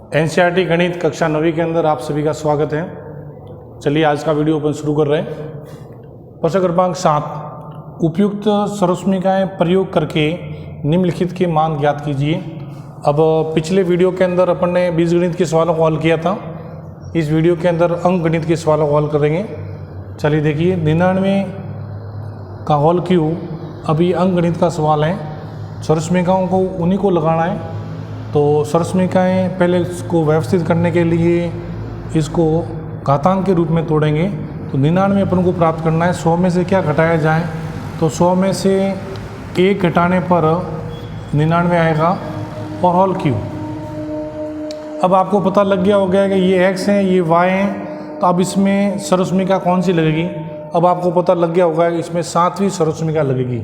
NCERT गणित कक्षा 9वीं के अंदर आप सभी का स्वागत है। चलिए आज का वीडियो अपन शुरू कर रहे हैं। प्रश्न क्रमांक 7, उपयुक्त सर्वसमीकाएं प्रयोग करके निम्नलिखित के मान ज्ञात कीजिए। अब पिछले वीडियो के अंदर अपन ने बीजगणित के सवालों को हल किया था। इस वीडियो के अंदर अंकगणित के सवालों को हल करेंगे। चलिए देखिए, 99 का होल क्यूब अभी अंकगणित का सवाल है। सर्वसमीकाओं को उन्हीं को लगाना है। तो सर्वसमीकाएं पहले इसको व्यवस्थित करने के लिए इसको घातांक के रूप में तोड़ेंगे। तो 99 अपन को प्राप्त करना है। 100 में से क्या घटाया जाए, तो 100 में से 1 घटाने पर 99 आएगा और होल क्यूब। अब आपको पता लग गया होगा कि ये x है, ये y है, तो अब इसमें सर्वसमीका कौन सी लगेगी। अब आपको पता लग गया होगा कि इसमें 7वीं सर्वसमीका लगेगी,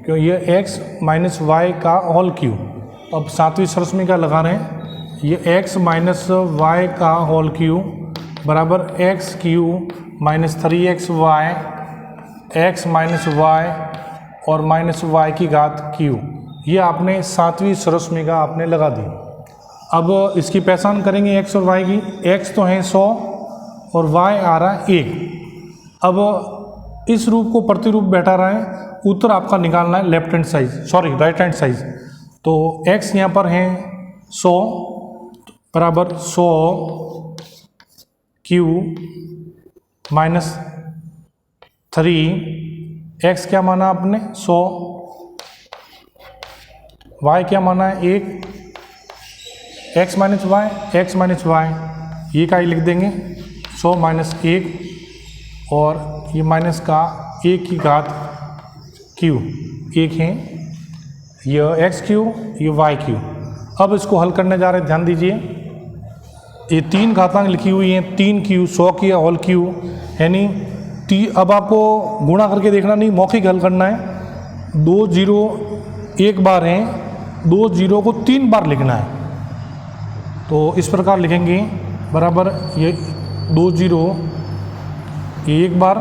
क्योंकि ये x माइनस वाई का होल क्यूब। अब 7वीं सर्वसमीका लगा रहे हैं। ये x माइनस वाई का होल क्यूब बराबर X cube minus 3xy, x minus Y और माइनस वाई की घात क्यूब। ये आपने 7वीं सर्वसमीका आपने लगा दी। अब इसकी पहचान करेंगे x और y की। x तो है 100 और y आ रहा है 1। अब इस रूप को प्रतिरूप बैठा रहा है। उत्तर आपका निकालना है left hand side, sorry right hand side. तो x यहाँ पर है 100 बराबर 100 क्यूब माइनस 3, x क्या माना आपने 100, y क्या माना है 1, x minus Y, x minus Y, ये का ही लिख देंगे 100 माइनस 1 और ये माइनस का 1 की घात क्यूब 1 है। यह एक्स क्यूब, ये वाई क्यूब। अब इसको हल करने जा रहे हैं, ध्यान दीजिए। ये 3 घातांक लिखी हुई हैं, 3 क्यूब 100 की होल क्यूब, यानी अब आपको गुणा करके देखना नहीं, मौखिक हल करना है। 2 जीरो एक बार हैं, 2 जीरो को 3 बार लिखना है। तो इस प्रकार लिखेंगे बराबर ये 2 जीरो ये एक बार,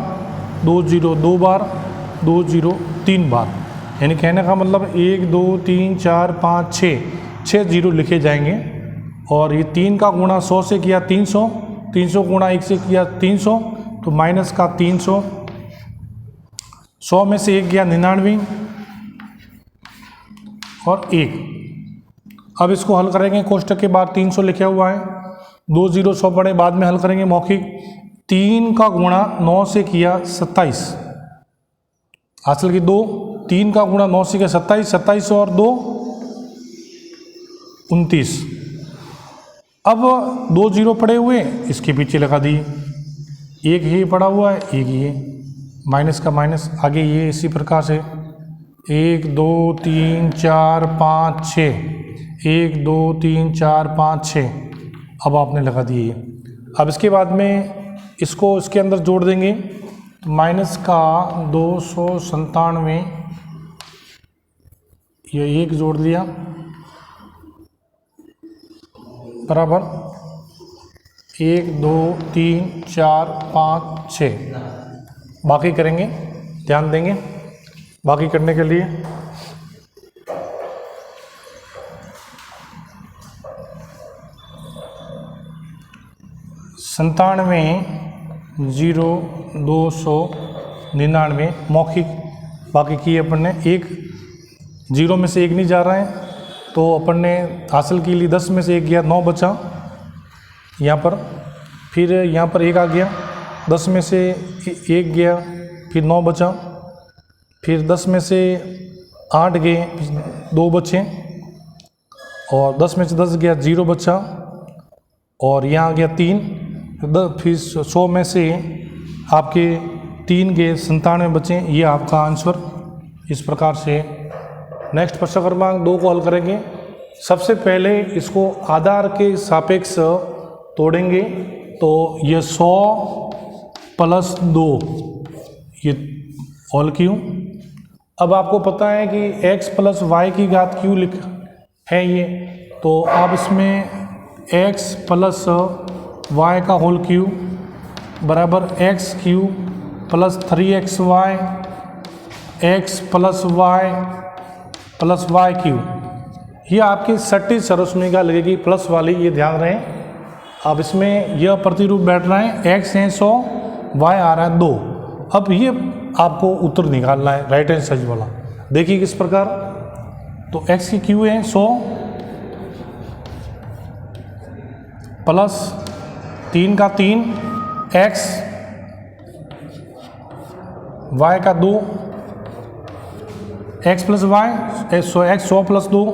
2 जीरो 2 बार, 2 जीरो 3 बार, यानी कहने का मतलब 1 2 3 4 5 6 जीरो लिखे जाएंगे। और ये 3 का गुणा 100 से किया 300, 300 गुणा 1 से किया 300, तो माइनस का 300, 100 में से 1 गया 99 और 1। अब इसको हल करेंगे कोष्टक के बाद 300 लिखा हुआ है, 2 जीरो 100 पड़े, बाद में हल करेंगे मौखिक। 3 का गुणा 9 से किया 27, हासिल की 2, 3 का गुणा 9 से किया 27, 27 और 2 29। अब 2 जीरो पड़े हुए, इसके पीछे लगा दिए, 1 ही पड़ा हुआ है, 1 ये माइनस का माइनस, आगे ये इसी प्रकार से 1 2 3 4 5 6, 1 2 3 4 5 6, अब आपने लगा दिए। अब इसके बाद में इसको इसके अंदर जोड़ देंगे, माइनस का 297, ये 1 जोड़ दिया बराबर 1 2 3 4 5 6। बाकी करेंगे, ध्यान देंगे बाकी करने के लिए। संतानवे 0 299 मौखिक बाकी किए अपन ने। 1 जीरो में से 1 नहीं जा रहा है, तो अपन ने हासिल के लिए 10 में से 1 गया, 9 बचा यहाँ पर। फिर यहाँ पर 1 आ गया, 10 में से 1 गया, फिर 9 बचा। फिर 10 में से 8 गए, 2 बचे, और 10 में से 10 गया, 0 बचा, और यहाँ आ गया 3। फिर 100 में से आपके 3 गए, 97 बचे। ये आपका आंसर इस प्रकार से। नेक्स्ट प्रश्न क्रमांक 2 को हल करेंगे। सबसे पहले इसको आधार के सापेक्ष तोड़ेंगे। तो ये 100 प्लस 2, ये होल क्यूब। अब आपको पता है कि x प्लस वाई की घात क्यू लिख है ये, तो आप इसमें x प्लस वाई का होल क्यूब बराबर X cube plus 3xy, x plus Y cube, ये आपकी सट्टी सरस्मिका लगेगी प्लस वाली, ये ध्यान रहे। अब इसमें यह प्रतिरूप बैठ रहा है, x है 100, y आ रहा है 2। अब ये आपको उत्तर निकालना है राइट हैंड साइड वाला। देखिए किस प्रकार, तो x की q है 100 प्लस 3 का 3 x, y का 2 x plus Y, x 100 plus 2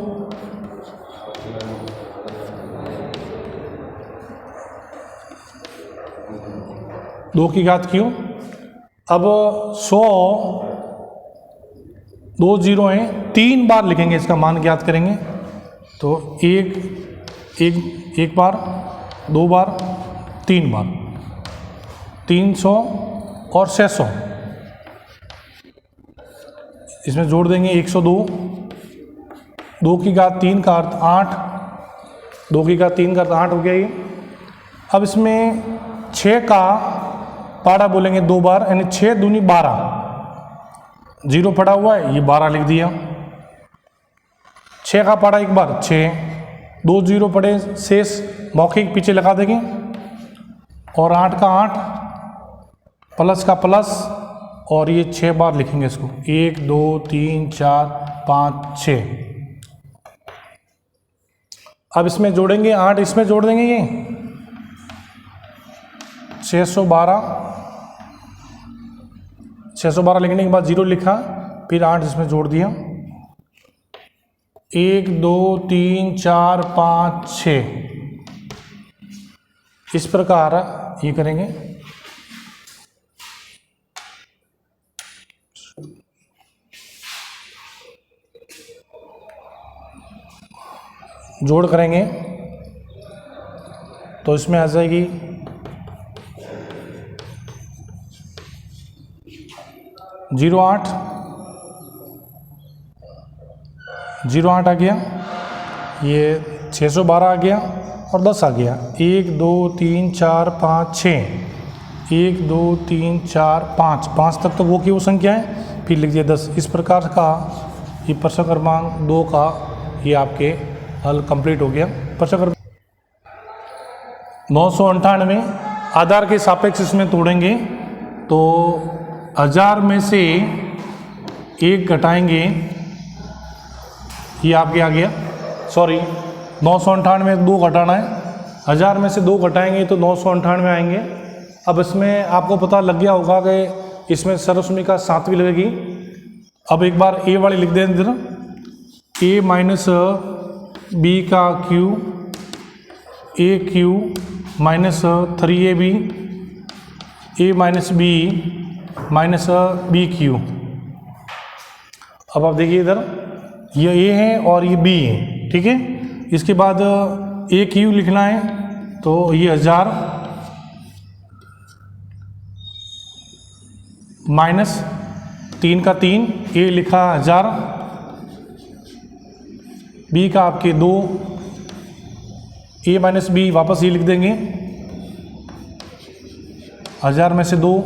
2 की घात क्यों। अब 100 2 जीरो हैं, 3 बार लिखेंगे, इसका मान ज्ञात करेंगे। तो एक बार, 2 बार, 3 बार, 300 और 600 इसमें जोड़ देंगे 102। 2 की घात 3 का अर्थ 8, 2 की घात 3 का अर्थ 8 हो गया ये। अब इसमें 6 का पारा बोलेंगे 2 बार, यानी 6 दूनी 12, जीरो पड़ा हुआ है, ये 12 लिख दिया। 6 का पारा एक बार 6, 2 जीरो पड़े शेष मौखिक पीछे लगा देंगे, और 8 का 8 प्लस का प्लस, और ये 6 बार लिखेंगे इसको, 1 2 3 4 5 6। अब इसमें जोड़ेंगे 8, इसमें जोड़ देंगे ये 612 लिखने के बाद 0 लिखा, फिर 8 इसमें जोड़ दिया, 1 2 3 4 5 6। इस प्रकार ये करेंगे। जोड़ करेंगे तो इसमें आ जाएगी 08 आ गया, ये 612 आ गया और 10 आ गया। 1 2 3 4 5 6, 1 2 3 4 5, 5 तक तो वो की वो संख्या है, फिर लिख दिया 10। इस प्रकार का ये प्रश्न क्रमांक 2 का ये आपके हल कंप्लीट हो गया। प्रश्न क्रमांक 998 आधार के सापेक्ष इसमें तोड़ेंगे तो 1000 में से 1 घटाएंगे, ये आपके आ गया, सॉरी 998 में 2 घटाना है, 1000 में से 2 घटाएंगे तो 998 आएंगे। अब इसमें आपको पता लग गया होगा कि इसमें सरस्मिका 7वीं लगेगी। अब एक बार ए वाली लिख दें इधर, a माइनस बी का cube, A cube minus 3ab, a minus B minus B cube. अब आप देखिए इधर ये a है और ये b है, ठीक है। इसके बाद ए क्यू लिखना है तो ये 1000 माइनस 3 का 3, a लिखा 1000, b का आपके 2, a माइनस बी वापस ये लिख देंगे 1000 में से 2,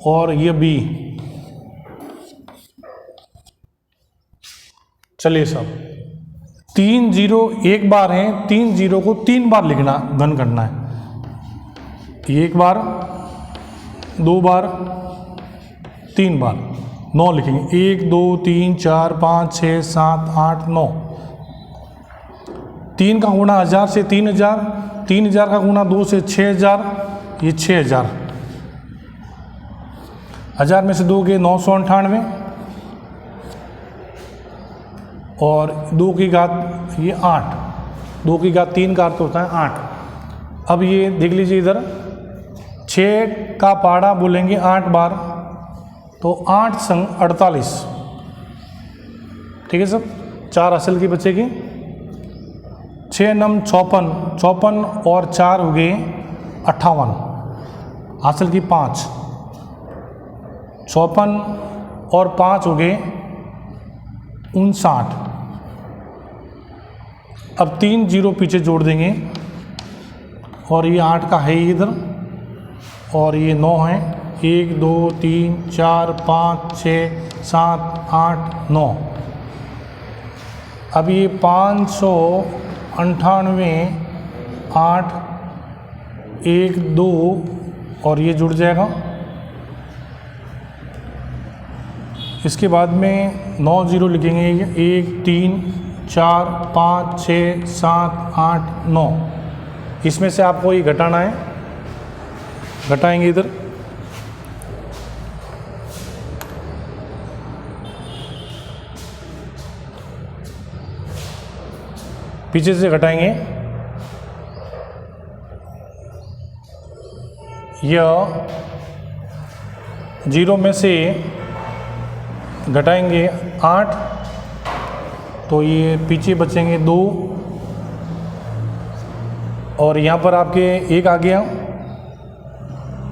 और ये b। चलिए सब 3 जीरो एक बार हैं, 3 जीरो को 3 बार लिखना, घन करना है। एक बार, 2 बार, 3 बार, 9 लिखेंगे, 1 2 3 4 5 6 7 8 9। 3 का गुणा 1000 से 3000, 3000 का गुणा 2 से 6000, ये 6000। 1000 में से 2 के 998, और 2 की घात ये 8, 2 की घात 3 का अर्थ होता है 8। अब ये देख लीजिए इधर 6 का पाड़ा बोलेंगे 8 बार, तो 8 संग 48, ठीक है सब। 4 असल की बचेगी, 6 नम 54, 54 और 4 हो गए 58, असल की 5, 54 और 5 हो गए 59। अब 3 जीरो पीछे जोड़ देंगे, और ये 8 का है इधर, और ये 9 है, 1 2 3 4 5 6 7 8 9। अब ये 598 8 1 2 और ये जुड़ जाएगा। इसके बाद में 9 0 लिखेंगे, 1 3 4 5 6 7 8 9। इसमें से आपको ये घटाना है, घटाएंगे इधर। पीछे से घटाएंगे, यह 0 में से घटाएंगे 8, तो ये पीछे बचेंगे 2 और यहाँ पर आपके 1 आ गया,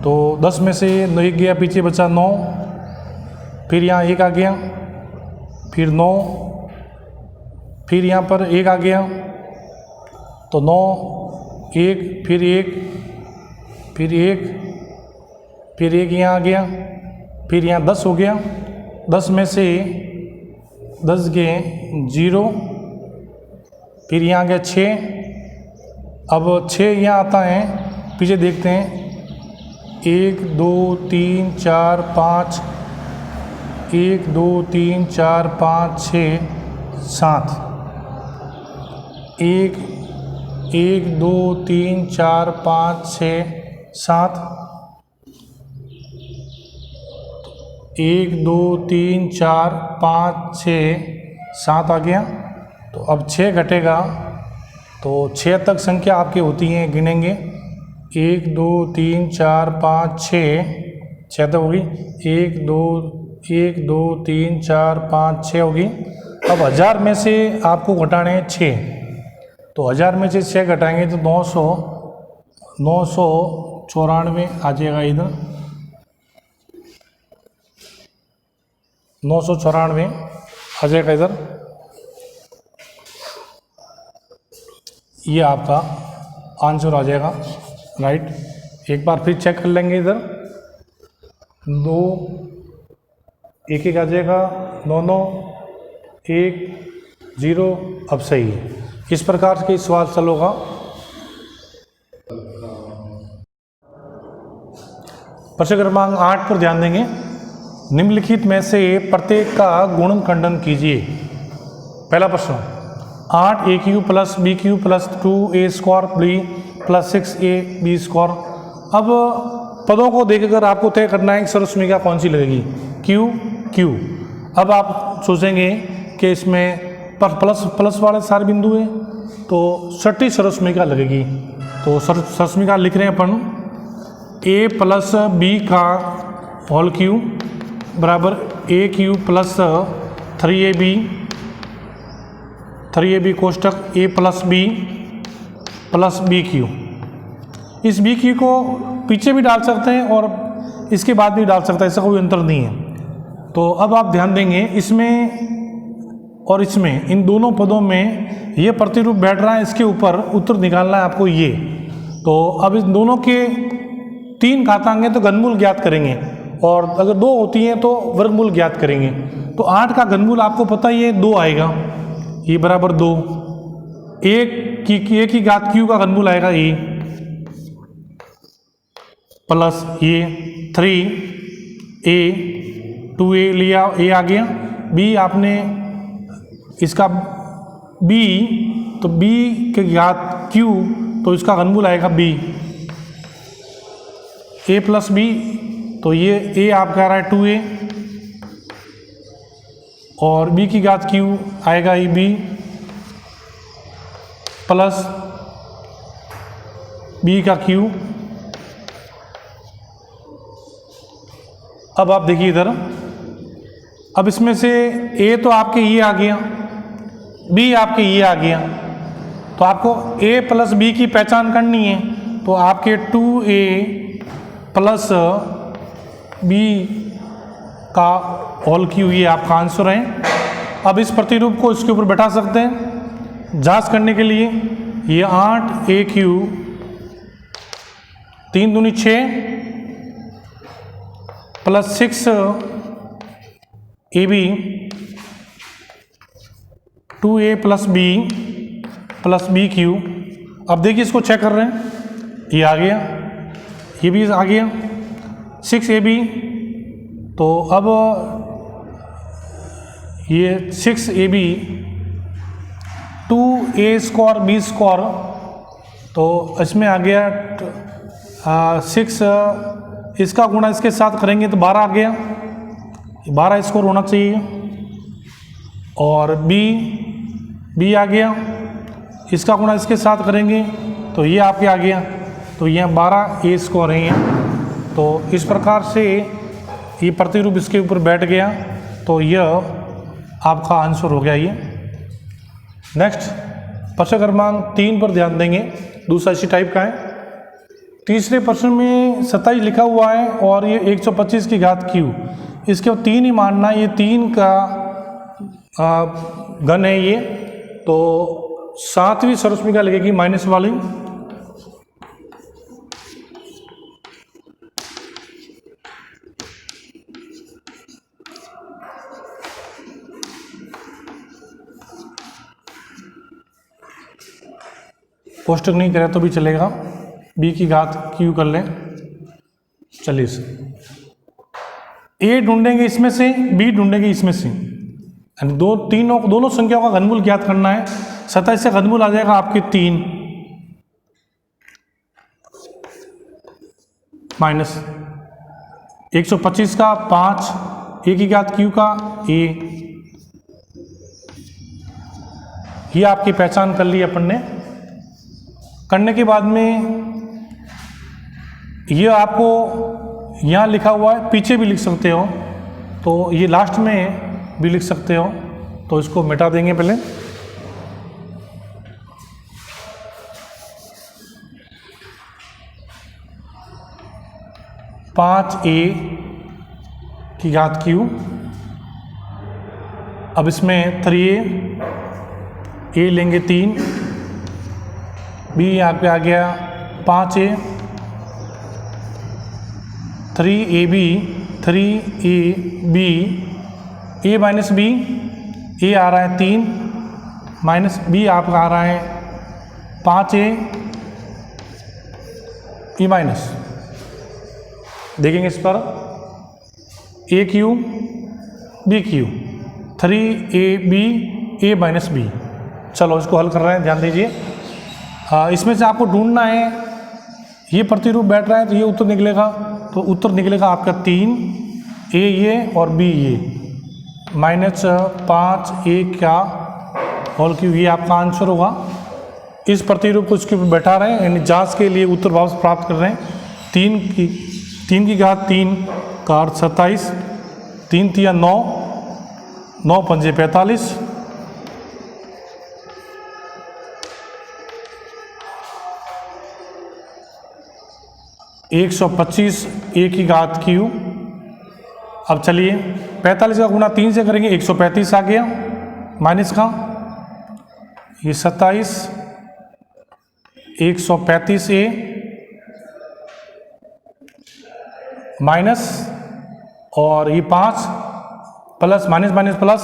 तो 10 में से 1 गया, पीछे बचा 9, फिर यहाँ 1 आ गया, फिर 9, फिर यहाँ पर 1 आ गया, तो 9 1 फिर 1 फिर 1 फिर 1 यहाँ आ गया, फिर यहाँ 10 हो गया, 10 में से 10 गए 0, फिर यहाँ आ गया 6। अब 6 यहाँ आता है, पीछे देखते हैं, 1 2 3 4 5 1 2 3 4 5 6 7 1 1 2 3 4 5 6 7 1 2 3 4 5 6 7 आ गया। तो अब 6 घटेगा, तो 6 तक संख्या आपकी होती हैं, गिनेंगे 1 2 3 4 5 6 तक होगी, 1 2 3 4 5 6 होगी। अब 1000 में से आपको घटाने हैं 6, तो 1000 में से 6 घटाएंगे तो 994 आ जाएगा इधर, 994 आ जाएगा इधर। ये आपका आंसर आ जाएगा, राइट। एक बार फिर चेक कर लेंगे, इधर 2 1 1 आ जाएगा, 9 9 1 0, अब सही है। इस प्रकार के सवाल सल होगा। प्रश्न क्रमांक 8 पर ध्यान देंगे। निम्नलिखित में से प्रत्येक का गुणन खंडन कीजिए। पहला प्रश्न, 8 plus B cube plus 2a square B plus 6ab square. अब पदों को देखकर आपको तय करना है कि सर्वसमीका कौन सी लगेगी, क्यू। अब आप सोचेंगे कि इसमें प्लस वाले सारे बिंदु हैं, तो सटी सर्वसमीका लगेगी। तो सर्वसमीका लिख रहे हैं अपन, a प्लस बी का होल क्यू बराबर a क्यू प्लस 3ab कोष्टक a प्लस बी क्यू। इस बी क्यू को पीछे भी डाल सकते हैं और इसके बाद भी डाल सकते हैं, ऐसा कोई अंतर नहीं है। तो अब आप ध्यान देंगे, इसमें और इसमें, इन दोनों पदों में ये प्रतिरूप बैठ रहा है, इसके ऊपर उत्तर निकालना है आपको ये। तो अब इस दोनों के 3 घातांक हैं तो घनमूल ज्ञात करेंगे, और अगर 2 होती हैं तो वर्गमूल ज्ञात करेंगे। तो 8 का घनमूल आपको पता ही है 2 आएगा, ये बराबर 2। 1 की घात क्यू का घनमूल आएगा ए प्लस ये 3a 2a लिया, a आ गया। b आपने इसका b, तो b के घात q, तो इसका घनमूल आएगा b, a प्लस b, तो ये a आपका आ रहा है 2a, और b की घात q आएगा ही b प्लस b का q। अब आप देखिए इधर, अब इसमें से a तो आपके ये आ गया, b आपके ये आ गया, तो आपको a प्लस b की पहचान करनी है। तो आपके 2a प्लस b का होल क्यू ये आपका आंसर है। अब इस प्रतिरूप को इसके ऊपर बैठा सकते हैं जांच करने के लिए। ये 8a³ 3 दूनी 6 plus 6ab 2a plus B cube. अब देखिए इसको चेक कर रहे हैं, ये आ गया, ये भी आ गया 6ab। तो अब ये 6ab 2a square b square, तो इसमें आ गया 6, इसका गुणा इसके साथ करेंगे तो 12 आ गया, 12 स्क्वायर होना चाहिए। और b आ गया, इसका गुणा इसके साथ करेंगे तो ये आपके आ गया, तो ये 12a स्क्वायर है यहाँ। तो इस प्रकार से ये प्रतिरूप इसके ऊपर बैठ गया, तो यह आपका आंसर हो गया ये। नेक्स्ट प्रश्न क्रमांक 3 पर ध्यान देंगे, दूसरा इसी टाइप का है। तीसरे प्रश्न में 27 लिखा हुआ है और ये 125 की घात क्यू, इसके 3 ही मानना, ये 3 का घन है ये, तो 7वीं सरस्मिका लगेगी माइनस वाली। कोष्टक नहीं करे तो भी चलेगा, b की घात क्यू कर लें। चलिए a ढूंढेंगे इसमें से, b ढूंढेंगे इसमें से, यानी दोनों संख्याओं का घनमूल ज्ञात करना है। 27 से घनमूल आ जाएगा आपके 3 माइनस 125 का 5, a की घात क्यू का a, ये आपकी पहचान कर ली अपन ने। करने के बाद में ये आपको यहाँ लिखा हुआ है, पीछे भी लिख सकते हो, तो ये लास्ट में भी लिख सकते हो, तो इसको मिटा देंगे पहले। पाँच a की घात क्यू, अब इसमें 3a लेंगे 3, b यहाँ पे आ गया 5a, 3ab a minus b, a आ रहा है 3 माइनस b आपका आ रहा है 5a e माइनस, देखेंगे इस पर a Q b Q 3ab a minus b। चलो इसको हल कर रहे हैं, ध्यान दीजिए। इसमें से आपको ढूंढना है, ये प्रतिरूप बैठ रहा है तो ये उत्तर निकलेगा, तो उत्तर निकलेगा आपका 3 a ये और b ये माइनस 5a का होल क्यूब, ये आपका आंसर होगा। इस प्रतिरूप को इसके ऊपर बैठा रहे हैं, यानी जांच के लिए उत्तर वापस प्राप्त कर रहे हैं। 3 की घात 3 का अर्थ 27, 3 तिया 9, 9 पंजे 45, 125 a की घात क्यू। अब चलिए 45 का गुणा 3 से करेंगे, 135 आ गया, माइनस का ये 27 135 a माइनस, और ये 5 plus minus minus plus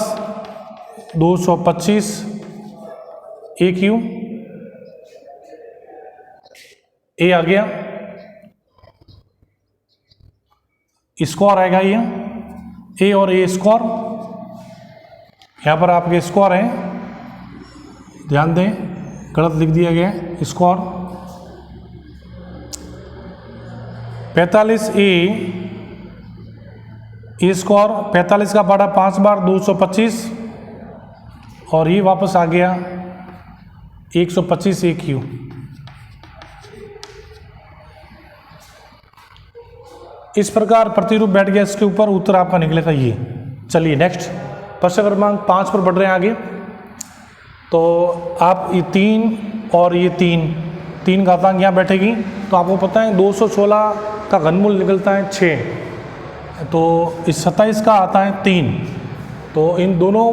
225 a Q, a आ गया, स्क्वायर आएगा ये a और a स्क्वायर, यहाँ पर आपके स्क्वायर है, ध्यान दें गलत लिख दिया गया है स्क्वायर। 45 a स्क्वायर, 45 का बड़ा 5 बार 225, और ये वापस आ गया 125 a क्यू। इस प्रकार प्रतिरूप बैठ गया इसके ऊपर, उत्तर आपका निकलेगा ये। चलिए नेक्स्ट प्रश्न क्रमांक 5 पर बढ़ रहे हैं आगे। तो आप ये 3 और ये 3 घातांक यहाँ बैठेगी, तो आपको पता है 216 का घनमूल निकलता है 6, तो इस 27 का आता है 3, तो इन दोनों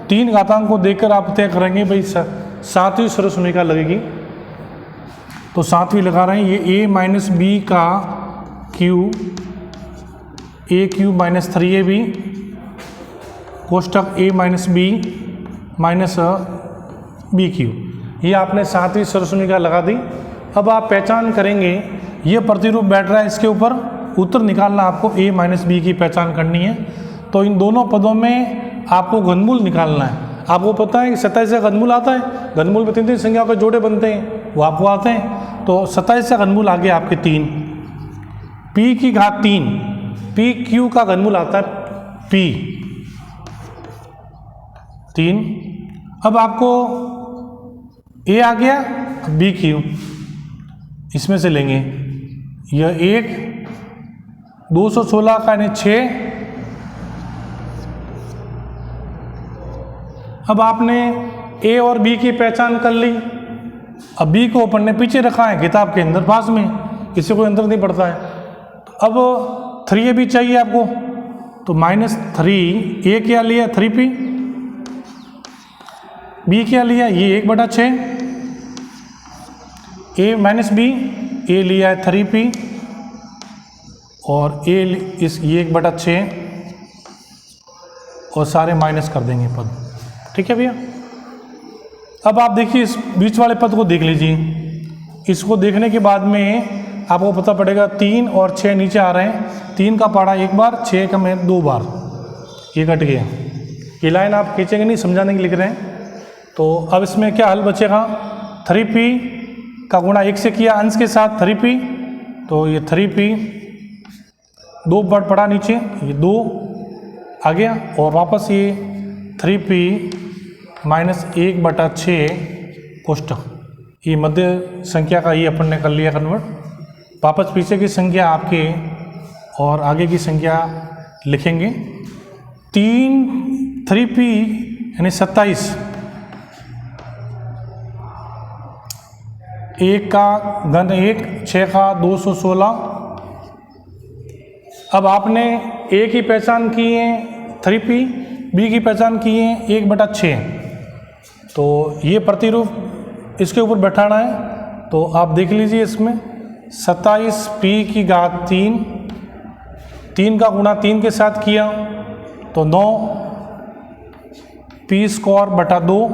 3 घातांक को देखकर आप तय करेंगे भाई 7वीं सरस्मिका लगेगी। तो 7वीं लगा रहे हैं, ये a माइनस बी का cube, a cube minus 3ab कोष्टक a minus B minus B cube, ये आपने सातवीं सरसमीका लगा दी। अब आप पहचान करेंगे ये प्रतिरूप बैठ रहा है इसके ऊपर, उत्तर निकालना आपको a माइनस बी की पहचान करनी है। तो इन दोनों पदों में आपको घनमूल निकालना है। आपको पता है कि 27 से घनमूल आता है, घनमूल में 3 संख्याओं के जोड़े बनते हैं, वो आपको आते हैं। तो 27 से घनमूल आ गया आपके 3, p की घात 3, p q का घनमूल आता है p 3। अब आपको a आ गया, b q इसमें से लेंगे, यह 1, 216 का यानी 6। अब आपने a और b की पहचान कर ली। अब b को अपन ने पीछे रखा है किताब के अंदर पास में, किसी को अंदर नहीं पड़ता है। तो अब 3a भी चाहिए आपको, तो -3, a क्या लिया 3p, b क्या लिया ये 1/6, a माइनस b, a लिया है 3p और a ये 1/6 और सारे माइनस कर देंगे पद। ठीक है भैया। अब आप देखिए इस बीच वाले पद को देख लीजिए। इसको देखने के बाद में आपको पता पड़ेगा 3 और 6 नीचे आ रहे हैं। 3 का पढ़ा एक बार, 6 का में 2 बार, ये कट गया। ये लाइन आप खींचेंगे नहीं, समझाने के लिख रहे हैं। तो अब इसमें क्या हल बचेगा, 3p का गुणा 1 से किया अंश के साथ 3p, तो ये 3p 2 बार पड़ा नीचे, ये 2 आ गया और वापस ये 3p माइनस 1/6 कोष्टक, ये मध्य संख्या का ये अपन ने कर लिया कन्वर्ट। वापस पीछे की संख्या आपके और आगे की संख्या लिखेंगे। 3p यानी 27, 1 का घन 1, 6 का 216। अब आपने a की पहचान की है 3p, b की पहचान की है 1/6, तो ये प्रतिरूप इसके ऊपर बैठाना है। तो आप देख लीजिए इसमें 27p की घात 3, 3 का गुणा 3 के साथ किया तो 9 p²/2,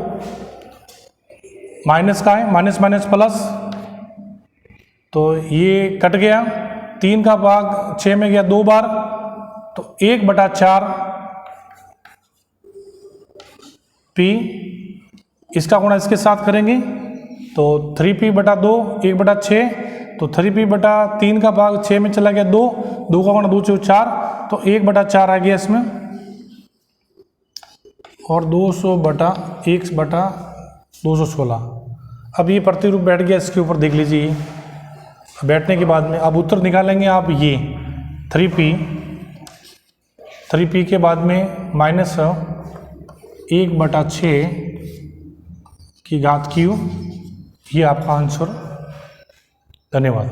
माइनस का है, माइनस माइनस प्लस, तो ये कट गया। 3 का भाग 6 में गया 2 बार, तो 1/4 p, इसका गुणा इसके साथ करेंगे तो 3p/2 1/6, तो 3p/3 का भाग 6 में चला गया 2, 2 का गुणा 2 × 4, तो 1/4 आ गया इसमें, और 200/1/216। अब ये प्रतिरूप बैठ गया इसके ऊपर, देख लीजिए। बैठने के बाद में अब उत्तर निकालेंगे आप, ये 3p के बाद में माइनस 1/6 की घात q, ये आपका आंसर। धन्यवाद।